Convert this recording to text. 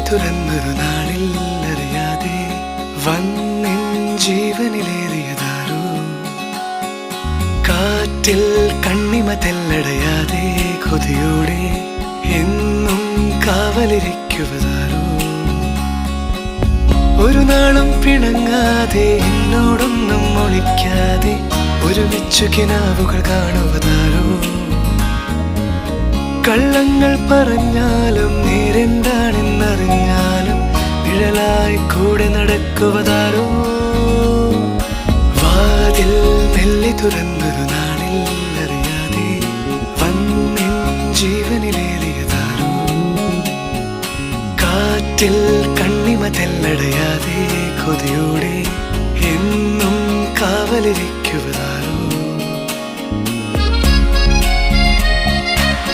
തുറന്നൊരു നാളിൽ അറിയാതെ വന്നിൻ ജീവനിലേറിയതാരോ കാറ്റിൽ കണ്ണിമ തെല്ലടയാതെ കൊതിയോടെ എന്നും കാവലിരിക്കുവതാരോ ഒരു നാളും പിണങ്ങാതെ എന്നോടൊന്നും ഒളിക്കാതെ ഒരുമിച്ചു കിനാവുകൾ കാണുവതാരോ കള്ളങ്ങൾ പറഞ്ഞാലും നേരെന്താണെന്നറിഞ്ഞാലും നിഴലായി കൂടെ നടക്കുവതാരോ വാതിൽ മെല്ലെ തുറന്നൊരു നാളിൽ അറിയാതെ വന്നിൻ ജീവനിലേറിയതാരോ കാറ്റിൽ കണ്ണിമ തെല്ലടയാതെ കൊതിയോടെ എന്നും കാവലിരിക്കുവതാരോ